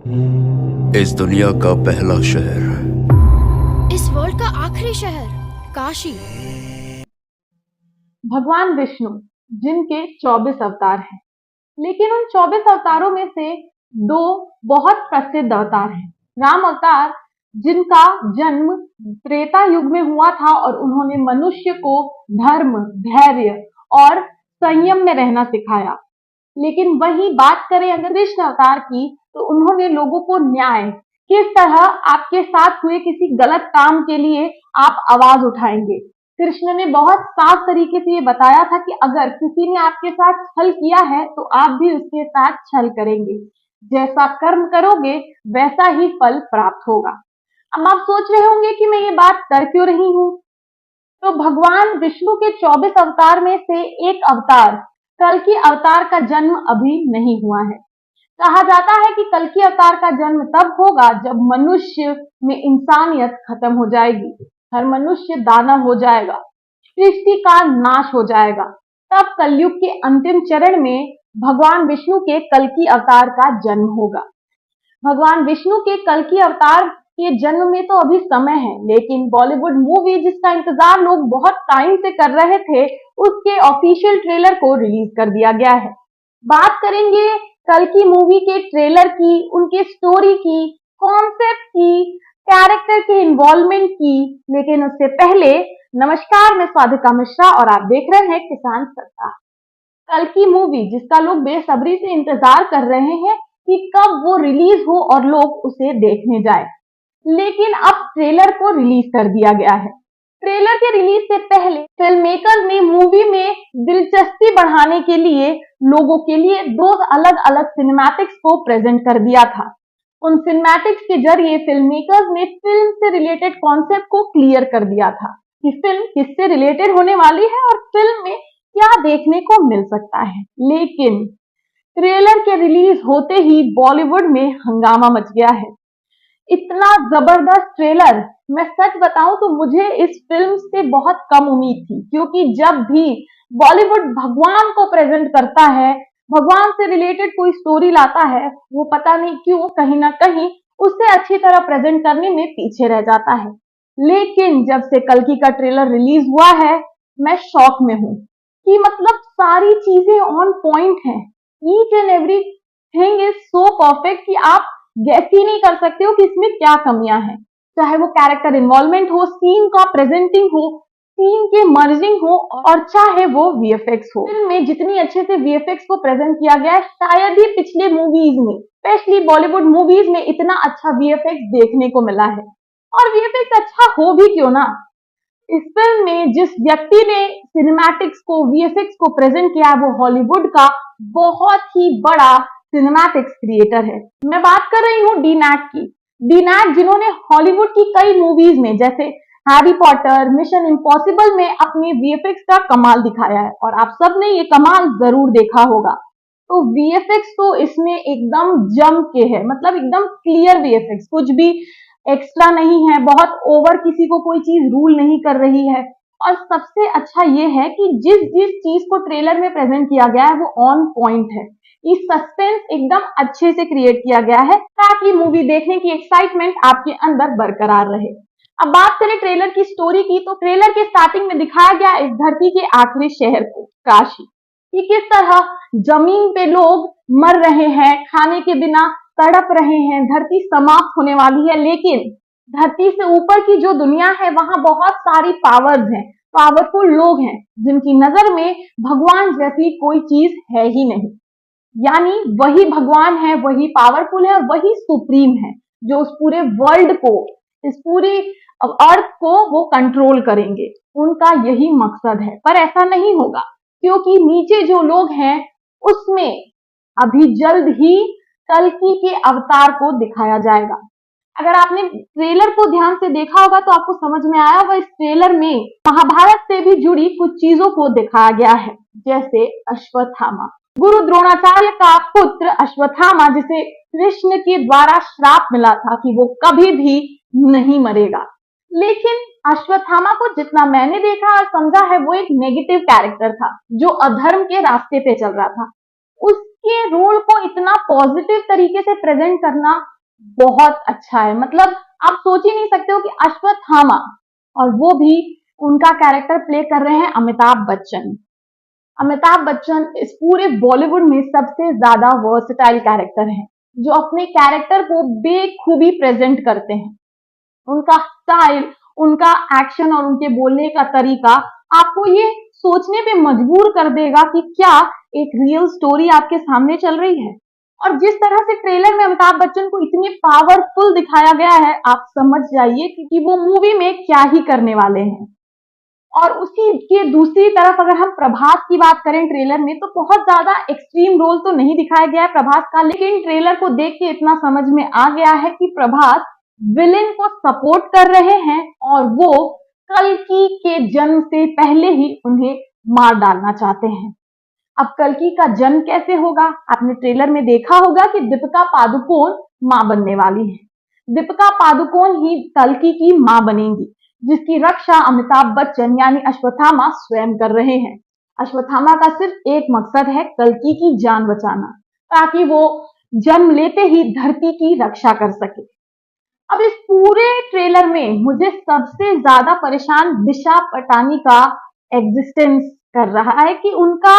इस दुनिया का पहला शहर, इस वर्ल्ड का आखिरी शहर काशी। भगवान विष्णु जिनके 24 अवतार हैं, लेकिन उन 24 अवतारों में से दो बहुत प्रसिद्ध अवतार हैं। राम अवतार जिनका जन्म त्रेता युग में हुआ था और उन्होंने मनुष्य को धर्म, धैर्य और संयम में रहना सिखाया। लेकिन वही बात करें अगर कृष्ण अवतार की, तो उन्होंने लोगों को न्याय, किस तरह आपके साथ हुए किसी गलत काम के लिए आप आवाज उठाएंगे। कृष्ण ने बहुत साफ तरीके से ये बताया था कि अगर किसी ने आपके साथ छल किया है तो आप भी उसके साथ छल करेंगे। जैसा कर्म करोगे वैसा ही फल प्राप्त होगा। अब आप सोच रहे होंगे कि मैं ये बात कर क्यों रही हूँ। तो भगवान विष्णु के 24 अवतार में से एक अवतार कल्कि अवतार का जन्म अभी नहीं हुआ है। कहा जाता है कि कल्कि अवतार का जन्म तब होगा जब मनुष्य में इंसानियत खत्म हो जाएगी, हर मनुष्य दानव हो जाएगा, सृष्टि का नाश हो जाएगा। तब कलयुग के अंतिम चरण में भगवान विष्णु के कल्कि अवतार का जन्म होगा। भगवान विष्णु के कल्कि अवतार के जन्म में तो अभी समय है, लेकिन बॉलीवुड मूवी जिसका इंतजार लोग बहुत टाइम से कर रहे थे, उसके ऑफिशियल ट्रेलर को रिलीज कर दिया गया है। बात करेंगे कल्कि मूवी के ट्रेलर की, उनके स्टोरी की, कॉन्सेप्ट की, कैरेक्टर के इन्वॉल्वमेंट की। लेकिन उससे पहले नमस्कार, मैं साधिका मिश्रा और आप देख रहे हैं किसान सत्ता। कल्कि मूवी जिसका लोग बेसब्री से इंतजार कर रहे हैं कि कब वो रिलीज हो और लोग उसे देखने जाए, लेकिन अब ट्रेलर को रिलीज कर दिया गया है। ट्रेलर के रिलीज से पहले फिल्म मेकर्स ने मूवी में दिलचस्पी बढ़ाने के लिए लोगों के लिए दो अलग अलग सिनेमैटिक्स को प्रेजेंट कर दिया था। उन सिनेमैटिक्स के जरिए फिल्म मेकर्स ने फिल्म से रिलेटेड कॉन्सेप्ट को क्लियर कर दिया था कि फिल्म किससे रिलेटेड होने वाली है और फिल्म में क्या देखने को मिल सकता है। लेकिन ट्रेलर के रिलीज होते ही बॉलीवुड में हंगामा मच गया है। इतना जबरदस्त ट्रेलर, मैं सच बताऊं तो मुझे इस फिल्म से बहुत कम उम्मीद थी, क्योंकि जब भी बॉलीवुड भगवान को प्रेजेंट करता है, भगवान से रिलेटेड कोई स्टोरी लाता है, वो पता नहीं क्यों कहीं ना कहीं उससे अच्छी तरह प्रेजेंट करने में पीछे रह जाता है। लेकिन जब से कल्कि का ट्रेलर रिलीज हुआ है, मैं शॉक में हूँ कि मतलब सारी चीजें ऑन पॉइंट हैं। Each and every thing is so perfect कि आप गेस ही नहीं कर सकते हो कि इसमें क्या कमियां हैं। चाहे वो कैरेक्टर इन्वॉल्वमेंट हो, सीन का प्रेजेंटिंग हो, सीन के मर्जिंग हो, और चाहे वो वीएफएक्स हो। फिल्म में जितनी अच्छे से वीएफएक्स को प्रेजेंट किया गया है, शायद ही पिछले मूवीज में, स्पेशली बॉलीवुड मूवीज में इतना अच्छा वीएफएक्स देखने को मिला है। और वीएफएक्स अच्छा हो भी क्यों ना, इस फिल्म में जिस व्यक्ति ने सिनेमैटिक्स को, वीएफएक्स को प्रेजेंट किया है, वो हॉलीवुड का बहुत ही बड़ा सिनेमैटिक्स क्रिएटर है। मैं बात कर रही हूँ डी नैट की। डी नैट जिन्होंने हॉलीवुड की कई मूवीज में जैसे हैरी पॉटर, मिशन इम्पॉसिबल में अपने वीएफएक्स का कमाल दिखाया है, और आप सब ने ये कमाल जरूर देखा होगा। तो वीएफएक्स तो इसमें एकदम जम के है, मतलब एकदम क्लियर वीएफएक्स, कुछ भी एक्स्ट्रा नहीं है, बहुत ओवर किसी को कोई चीज रूल नहीं कर रही है। और सबसे अच्छा ये है कि जिस जिस चीज को ट्रेलर में प्रेजेंट किया गया है वो ऑन पॉइंट है। ये सस्पेंस एकदम अच्छे से क्रिएट किया गया है ताकि मूवी देखने की एक्साइटमेंट आपके अंदर बरकरार रहे। अब बात करें ट्रेलर की स्टोरी की, तो ट्रेलर के स्टार्टिंग में दिखाया गया इस धरती के आखिरी शहर को, काशी, कि किस तरह जमीन पे लोग मर रहे हैं, खाने के बिना तड़प रहे हैं, धरती समाप्त होने वाली है। लेकिन धरती से ऊपर की जो दुनिया है, वहां बहुत सारी पावर्स हैं, पावरफुल लोग हैं, जिनकी नजर में भगवान जैसी कोई चीज है ही नहीं। यानी वही भगवान है, वही पावरफुल है, वही सुप्रीम है, जो उस पूरे वर्ल्ड को, इस पूरी अर्थ को वो कंट्रोल करेंगे। उनका यही मकसद है। पर ऐसा नहीं होगा, क्योंकि नीचे जो लोग हैं उसमें अभी जल्द ही कल्कि के अवतार को दिखाया जाएगा। अगर आपने ट्रेलर को ध्यान से देखा होगा तो आपको समझ में आया होगा, इस ट्रेलर में महाभारत से भी जुड़ी कुछ चीजों को दिखाया गया है, जैसे अश्वत्थामा, गुरु द्रोणाचार्य का पुत्र अश्वत्थामा, जिसे कृष्ण के द्वारा श्राप मिला था कि वो कभी भी नहीं मरेगा। लेकिन अश्वत्थामा को जितना मैंने देखा और समझा है, वो एक नेगेटिव कैरेक्टर था जो अधर्म के रास्ते पे चल रहा था। उसके रोल को इतना पॉजिटिव तरीके से प्रेजेंट करना बहुत अच्छा है। मतलब आप सोच ही नहीं सकते हो कि अश्वत्थामा, और वो भी उनका कैरेक्टर प्ले कर रहे हैं अमिताभ बच्चन। अमिताभ बच्चन इस पूरे बॉलीवुड में सबसे ज्यादा वर्सेटाइल कैरेक्टर है, जो अपने कैरेक्टर को बेखूबी प्रेजेंट करते हैं। उनका स्टाइल, उनका एक्शन और उनके बोलने का तरीका आपको ये सोचने पे मजबूर कर देगा कि क्या एक रियल स्टोरी आपके सामने चल रही है। और जिस तरह से ट्रेलर में अमिताभ बच्चन को इतने पावरफुल दिखाया गया है, आप समझ जाइए कि वो मूवी में क्या ही करने वाले हैं। और उसी के दूसरी तरफ अगर हम प्रभास की बात करें ट्रेलर में, तो बहुत ज्यादा एक्सट्रीम रोल तो नहीं दिखाया गया है प्रभास का, लेकिन ट्रेलर को देख के इतना समझ में आ गया है कि प्रभास विलेन को सपोर्ट कर रहे हैं और वो कल्कि के जन्म से पहले ही उन्हें मार डालना चाहते हैं। अब कल्कि का जन्म कैसे होगा? आपने ट्रेलर में देखा होगा कि दीपिका पादुकोण मां बनने वाली है। दीपिका पादुकोण ही कल्कि की मां बनेंगी, जिसकी रक्षा अमिताभ बच्चन यानी अश्वत्थामा स्वयं कर रहे हैं। अश्वत्थामा का सिर्फ एक मकसद है, कल्कि की जान बचाना, ताकि वो जन्म लेते ही धरती की रक्षा कर सके। अब इस पूरे ट्रेलर में मुझे सबसे ज्यादा परेशान दिशा पटानी का एग्जिस्टेंस कर रहा है कि उनका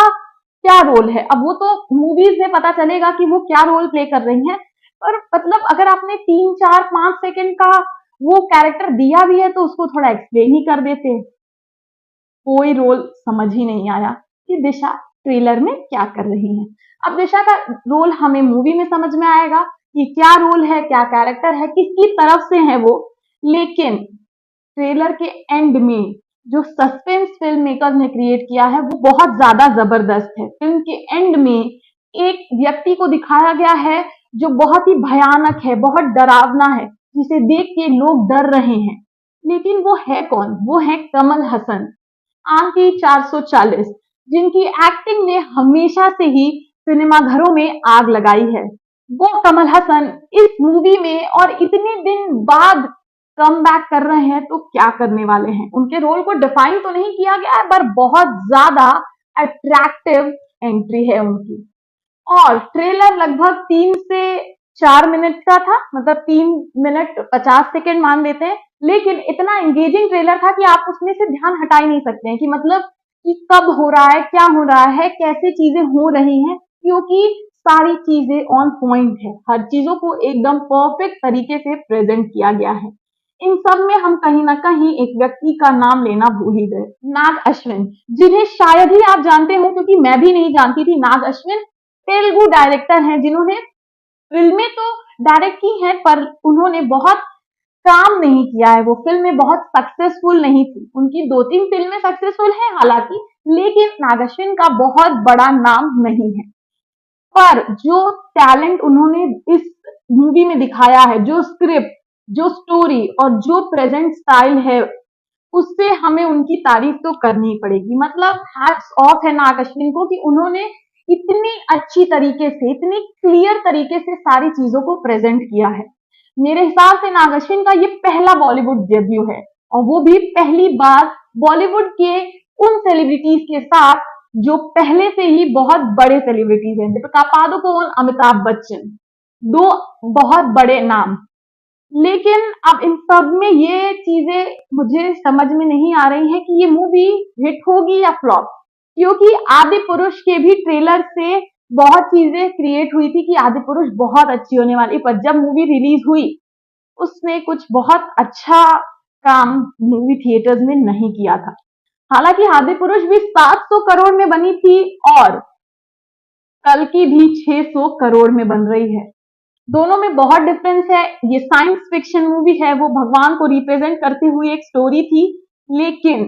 क्या रोल है। अब वो तो मूवीज में पता चलेगा कि वो क्या रोल प्ले कर रही हैं, पर मतलब अगर आपने 3, 4, 5 सेकंड का वो कैरेक्टर दिया भी है तो उसको थोड़ा एक्सप्लेन ही कर देते। कोई रोल समझ ही नहीं आया कि दिशा ट्रेलर में क्या कर रही है। अब दिशा का रोल हमें मूवी में समझ में आएगा कि क्या रोल है, क्या कैरेक्टर है, किसकी तरफ से है वो। लेकिन ट्रेलर के एंड में जो सस्पेंस फिल्म मेकर्स ने क्रिएट किया है वो बहुत ज्यादा जबरदस्त है। फिल्म के एंड में एक व्यक्ति को दिखाया गया है जो बहुत ही भयानक है, बहुत डरावना है, जिसे देख के लोग डर रहे हैं। लेकिन वो है कौन? वो है कमल हसन, आंकी 440, जिनकी एक्टिंग ने हमेशा से ही सिनेमा घरों में आग लगाई है। वो कमल हसन इस मूवी में और इतने दिन बाद कम बैक कर रहे हैं, तो क्या करने वाले हैं? उनके रोल को डिफाइन तो नहीं किया गया है, पर बहुत ज्यादा अट्रैक्टिव एंट्री है उनकी। और ट्रेलर लगभग 3 से 4 मिनट का था, मतलब 3 मिनट 50 सेकेंड मान लेते हैं, लेकिन इतना एंगेजिंग ट्रेलर था कि आप उसमें से ध्यान हटा ही नहीं सकते हैं कि मतलब कि कब हो रहा है, क्या हो रहा है, कैसे चीजें हो रही हैं, क्योंकि सारी चीजें ऑन पॉइंट है। हर चीजों को एकदम परफेक्ट तरीके से प्रेजेंट किया गया है। इन सब में हम कहीं ना कहीं एक व्यक्ति का नाम लेना भूल ही गए, नाग अश्विन, जिन्हें शायद ही आप जानते हो, क्योंकि मैं भी नहीं जानती थी। नाग अश्विन तेलुगु डायरेक्टर हैं, जिन्होंने फिल्में तो डायरेक्ट की हैं, पर उन्होंने बहुत काम नहीं किया है। वो फिल्में बहुत सक्सेसफुल नहीं थी। उनकी 2-3 फिल्में सक्सेसफुल हैं हालांकि, लेकिन नाग अश्विन का बहुत बड़ा नाम नहीं है। पर जो टैलेंट उन्होंने इस मूवी में दिखाया है, जो स्क्रिप्ट, जो स्टोरी और जो प्रेजेंट स्टाइल है, उससे हमें उनकी तारीफ तो करनी ही पड़ेगी। मतलब हैट्स ऑफ है नाग अश्विन को कि उन्होंने इतनी अच्छी तरीके से, इतनी क्लियर तरीके से सारी चीजों को प्रेजेंट किया है। मेरे हिसाब से नाग अश्विन का ये पहला बॉलीवुड डेब्यू है, और वो भी पहली बार बॉलीवुड के उन सेलिब्रिटीज के साथ जो पहले से ही बहुत बड़े सेलिब्रिटीज हैं। दीपिका पादुकोण, अमिताभ बच्चन, दो बहुत बड़े नाम। लेकिन अब इन सब में ये चीजें मुझे समझ में नहीं आ रही है कि ये मूवी हिट होगी या फ्लॉप, क्योंकि आदि पुरुष के भी ट्रेलर से बहुत चीजें क्रिएट हुई थी कि आदि पुरुष बहुत अच्छी होने वाली, पर जब मूवी रिलीज हुई उसने कुछ बहुत अच्छा काम मूवी थिएटर्स में नहीं किया था। हालांकि आदि पुरुष भी 700 करोड़ में बनी थी और कल्कि भी 600 करोड़ में बन रही है। दोनों में बहुत डिफरेंस है। ये साइंस फिक्शन मूवी है, वो भगवान को रिप्रेजेंट करती हुई एक स्टोरी थी, लेकिन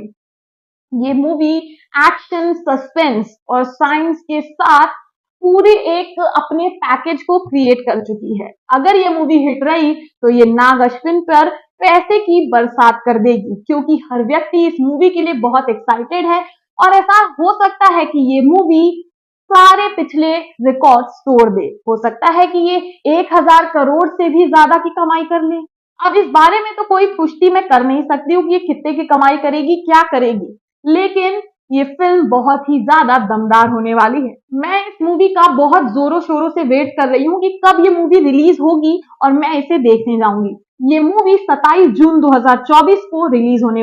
ये मूवी एक्शन, सस्पेंस और साइंस के साथ पूरे एक अपने पैकेज को क्रिएट कर चुकी है। अगर ये मूवी हिट रही तो ये नाग अश्विन पर पैसे की बरसात कर देगी, क्योंकि हर व्यक्ति इस मूवी के लिए बहुत एक्साइटेड है। और ऐसा हो सकता है कि ये मूवी सारे पिछले रिकॉर्ड्स तोड़ दे। हो सकता है कि ये 1000 करोड़ से भी ज्यादा की कमाई कर ले। अब इस बारे में तो कोई पुष्टि मैं कर नहीं सकती हूँ कि ये कितने की कमाई करेगी, क्या करेगी, लेकिन ये फिल्म बहुत ही ज्यादा दमदार होने वाली है। मैं इस मूवी का बहुत जोरों शोरों से वेट कर रही हूँ कि कब ये मूवी रिलीज होगी और मैं इसे देखने जाऊंगी। ये मूवी 27 जून 2024 को रिलीज होने